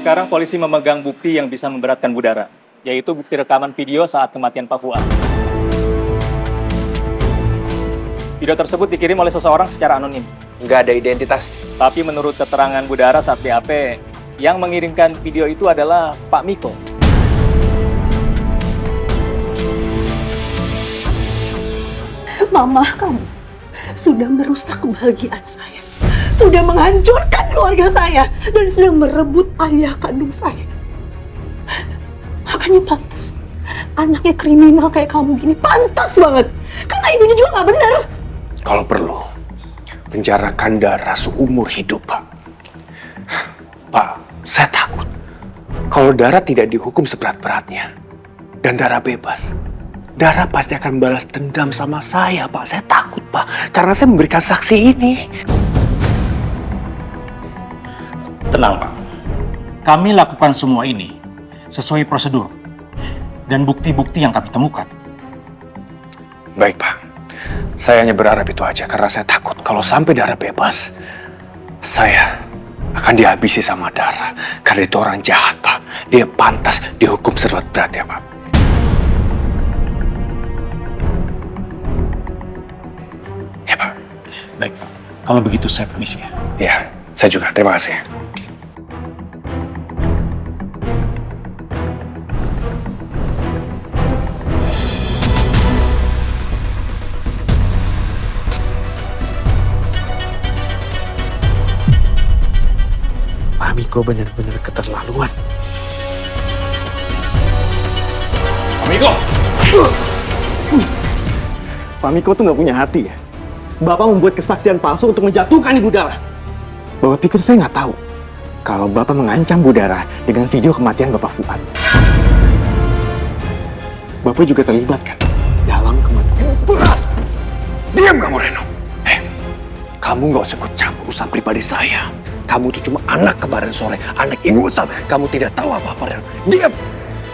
Sekarang polisi memegang bukti yang bisa memberatkan Budara, yaitu bukti rekaman video saat kematian Pak Fuad. Video tersebut dikirim oleh seseorang secara anonim. Nggak ada identitas. Tapi menurut keterangan Budara saat BAP, yang mengirimkan video itu adalah Pak Miko. Mama kamu sudah merusak kebahagiaan saya, sudah menghancurkan keluarga saya, dan sudah merebut ayah kandung saya. Makanya pantas anaknya kriminal kayak kamu gini, pantas banget. Karena ibunya juga nggak benar. Kalau perlu, penjarakan Dara seumur hidup, Pak. Pak, saya takut kalau Dara tidak dihukum seberat-beratnya dan Dara bebas, Dara pasti akan balas dendam sama saya, Pak. Saya takut, Pak, karena saya memberikan saksi ini. Tenang, Pak. Kami lakukan semua ini sesuai prosedur dan bukti-bukti yang kami temukan. Baik, Pak. Saya hanya berharap itu aja karena saya takut kalau sampai Dara bebas, saya akan dihabisi sama Dara. Karena itu orang jahat, Pak. Dia pantas dihukum seberat-beratnya, Pak. Ya, Pak. Baik, Pak. Kalau begitu saya permisi ya. Ya, saya juga. Terima kasih. Pak Miko benar-benar keterlaluan. Pak Miko! Pak Miko tuh nggak punya hati ya. Bapak membuat kesaksian palsu untuk menjatuhkan Ibu Dara. Bapak pikir saya nggak tahu kalau Bapak mengancam Bu Dara dengan video kematian Bapak Fuad. Bapak juga terlibat kan dalam kematian. Diam kamu, Reno. Kamu nggak usah ikut campur urusan pribadi saya. Kamu itu cuma anak kemarin sore, anak ingusan. Kamu tidak tahu apa-apa, Reno. Diam!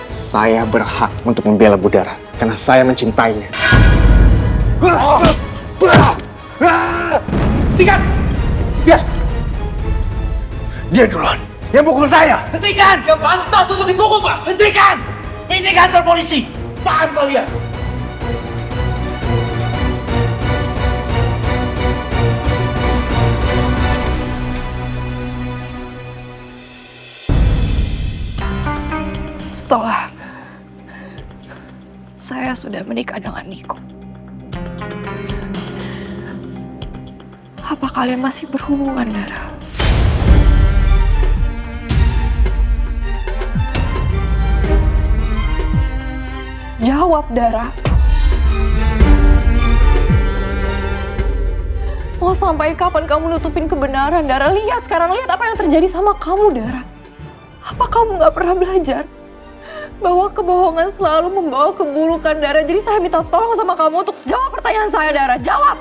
Saya berhak untuk membela Bu Dara karena saya mencintainya. Hentikan! Yes! Dia duluan yang pukul saya. Hentikan! Yang pantas untuk dipukul, Pak! Hentikan! Ini kantor polisi! Paham kalian? Setelah saya sudah menikah dengan Niko, apa kalian masih berhubungan, Dara? Jawab, Dara. Mau sampai kapan kamu nutupin kebenaran, Dara? Lihat sekarang, lihat apa yang terjadi sama kamu, Dara. Apa kamu nggak pernah belajar bahwa kebohongan selalu membawa keburukan, Dara? Jadi saya minta tolong sama kamu untuk jawab pertanyaan saya, Dara. Jawab!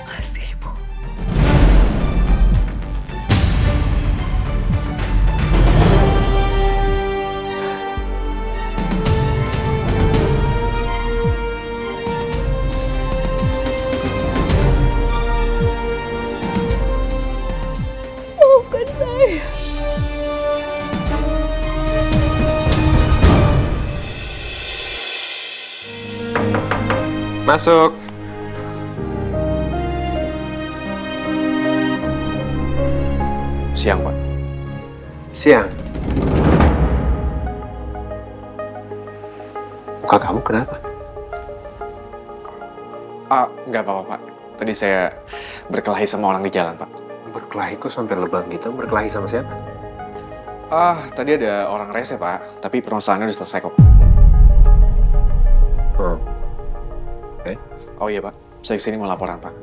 Makasih, Ibu. Maafkan saya. Masuk. Siang, Pak. Siang. Muka kamu kenapa? Nggak apa-apa, Pak. Tadi saya berkelahi sama orang di jalan, Pak. Berkelahi kok sampai lebam gitu? Berkelahi sama siapa? Tadi ada orang rese, Pak. Tapi permasalahannya udah selesai kok. Oke. Oh iya, Pak. Saya kesini mau laporan, Pak.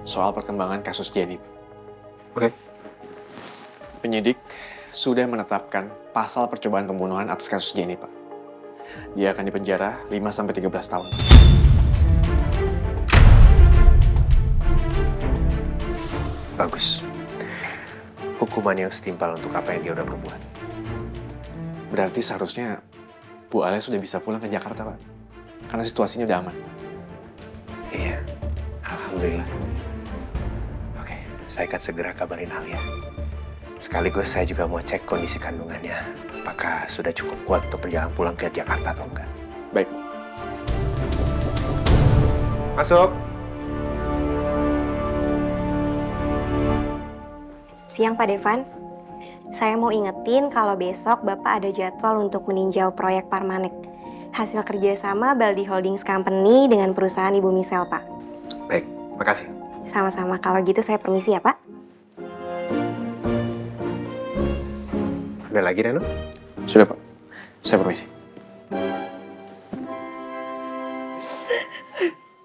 Soal perkembangan kasus Jenny. Oke. Penyidik sudah menetapkan pasal percobaan pembunuhan atas kasus Jenny, Pak. Dia akan dipenjara 5-13 tahun. Bagus. Hukuman yang setimpal untuk apa yang dia udah berbuat. Berarti seharusnya Bu Alia sudah bisa pulang ke Jakarta, Pak. Karena situasinya udah aman. Iya, alhamdulillah. Oke, saya akan segera kabarin Alia. Sekaligus saya juga mau cek kondisi kandungannya. Apakah sudah cukup kuat untuk perjalanan pulang ke Jakarta atau enggak? Baik. Masuk. Siang Pak Devan, saya mau ingetin kalau besok Bapak ada jadwal untuk meninjau proyek Parmanek. Hasil kerjasama Baldi Holdings Company dengan perusahaan Ibu Michelle, Pak. Baik, makasih. Sama-sama, kalau gitu saya permisi ya Pak. Ada lagi, Reno? Sudah, Pak. Saya permisi.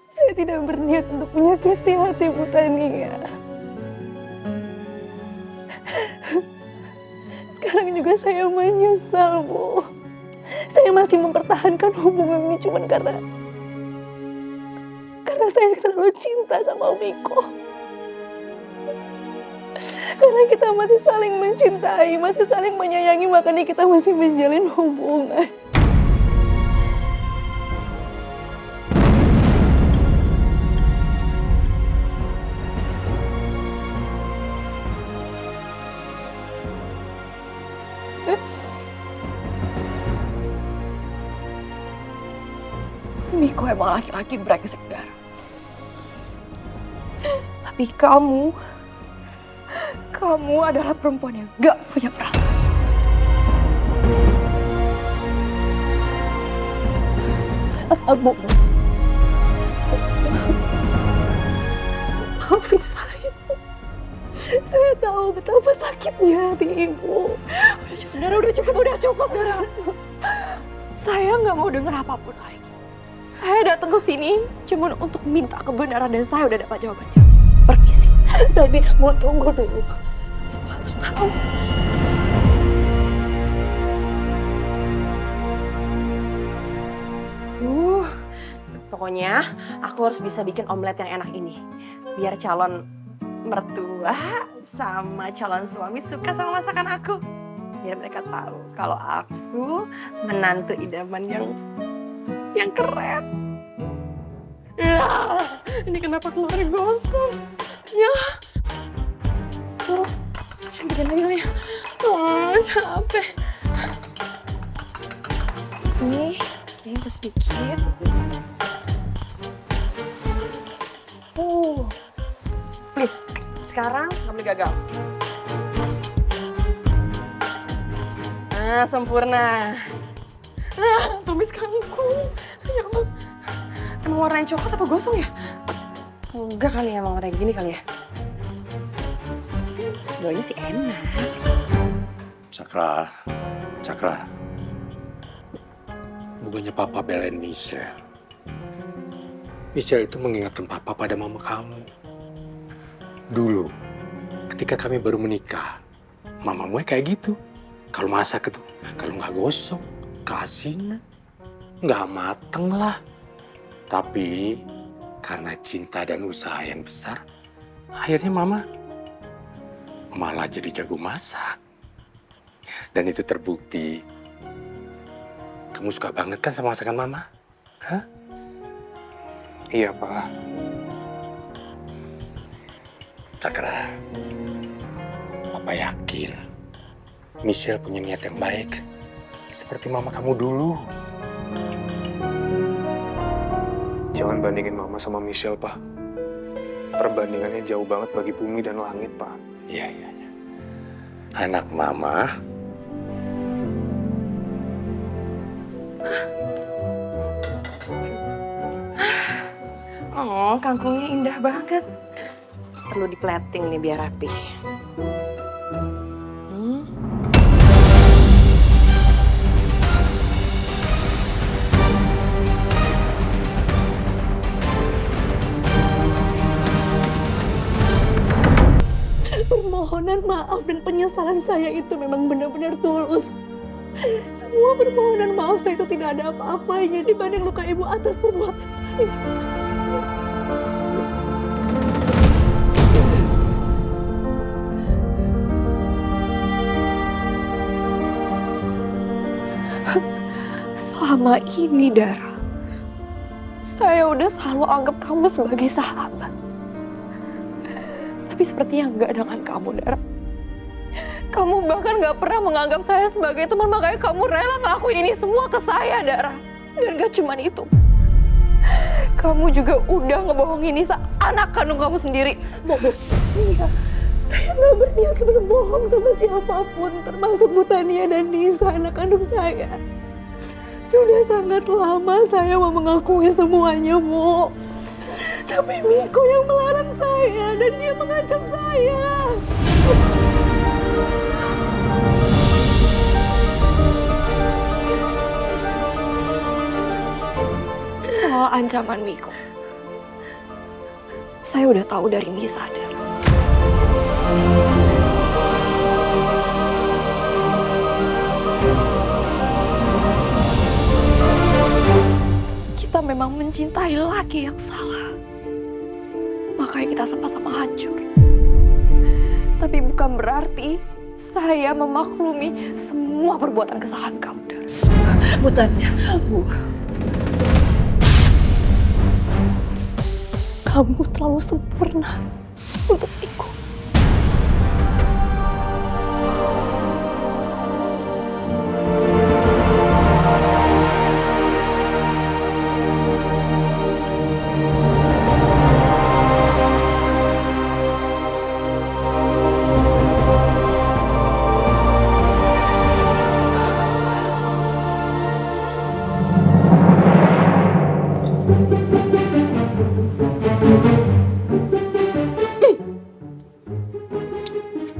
Saya tidak berniat untuk menyakiti hati Bu Tania. Sekarang juga saya menyesal, Bu. Saya masih mempertahankan hubungan ini cuma karena saya terlalu cinta sama Miko. Karena kita masih saling mencintai, masih saling menyayangi, makanya kita masih menjalin hubungan. Miko emang laki-laki brengsek, Dara. Tapi kamu adalah perempuan yang gak punya perasaan. Bu, maafin saya. Saya tahu betapa sakitnya hati Ibu. Udah cukup, Dara. Saya nggak mau dengar apapun lagi. Saya datang ke sini cuma untuk minta kebenaran dan saya udah dapat jawabannya. Permisi. Tapi mau tunggu dulu. Ibu harus tahu. Pokoknya aku harus bisa bikin omelet yang enak ini. Biar calon mertua sama calon suami suka sama masakan aku. Biar mereka tahu kalau aku menantu idaman yang keren. Ya, ini kenapa keluar gosong? Ya. Bikin lagi ya. Capek. Ini sedikit. Please, sekarang kami gagal. Nah, sempurna. Tumis kangkung. Ya ampun. Emang warnanya coklat apa gosong ya? Enggak kali ya, emang warnanya gini kali ya. Doanya sih enak. Cakra. Bukannya Papa belain Michelle. Michelle itu mengingatkan Papa pada mama kamu. Dulu, ketika kami baru menikah, mamamu kayak gitu. Kalau masak itu, kalau nggak gosong, kasihnya. Nggak mateng lah. Tapi, karena cinta dan usaha yang besar, akhirnya mama malah jadi jago masak. Dan itu terbukti. Kamu suka banget kan sama masakan mama? Hah? Iya, Pak. Cakra, Papa yakin Michelle punya niat yang baik. Seperti mama kamu dulu. Jangan bandingin Mama sama Michelle, Pak. Perbandingannya jauh banget bagi bumi dan langit, Pak. Iya. Anak mama. Oh, kangkungnya indah banget. Perlu diplating nih biar rapi. Permohonan maaf dan penyesalan saya itu memang benar-benar tulus. Semua permohonan maaf saya itu tidak ada apa-apanya dibanding luka Ibu atas perbuatan saya. selama ini, Dara, saya udah selalu anggap kamu sebagai sahabat. Tapi sepertinya enggak dengan kamu, Dara. Kamu bahkan gak pernah menganggap saya sebagai teman, makanya kamu rela ngelakuin ini semua ke saya, Dara. Dan gak cuman itu. Kamu juga udah ngebohongin Nisa, anak kandung kamu sendiri. Iya, saya nggak berniat berbohong sama siapapun, termasuk Bu Tania dan Nisa, anak kandung saya. Sudah sangat lama saya mau mengakui semuanya, Bu. Tapi Miko yang melarang saya dan dia mengancam saya. Soal ancaman Miko, saya udah tahu dari Nisa, Dara. Kita memang mencintai laki yang salah. Makanya kita sama-sama hancur. Tapi bukan berarti saya memaklumi semua perbuatan kesalahan kamu, Dara. Bu Tania, Bu. Kamu terlalu sempurna untuk Miko.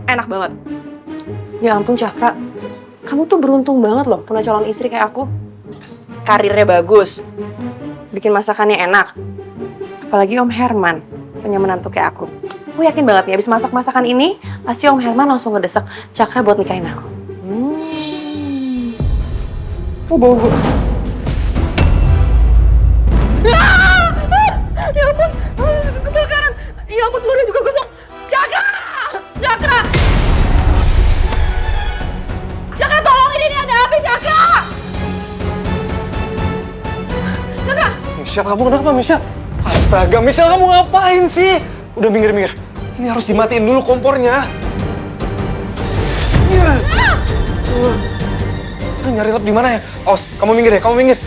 Enak banget. Ya ampun Caka, kamu tuh beruntung banget loh punya calon istri kayak aku. Karirnya bagus, bikin masakannya enak. Apalagi Om Herman punya menantu kayak aku. Aku yakin banget nih abis masak masakan ini, pasti Om Herman langsung ngedesak Cakra buat nikahin aku. Bau. Ya ampun, kebakaran. Ya ampun, telurnya juga gosong. Cakra! Cakra! Cakra, tolongin, ini ada api, Cakra! Cakra! Michelle, kamu kenapa, Michelle? Astaga, Michelle, kamu ngapain sih? Udah minggir-minggir. Ini harus dimatiin dulu kompornya. Nyari lap di mana ya? Awas, kamu minggir ya, kamu minggir.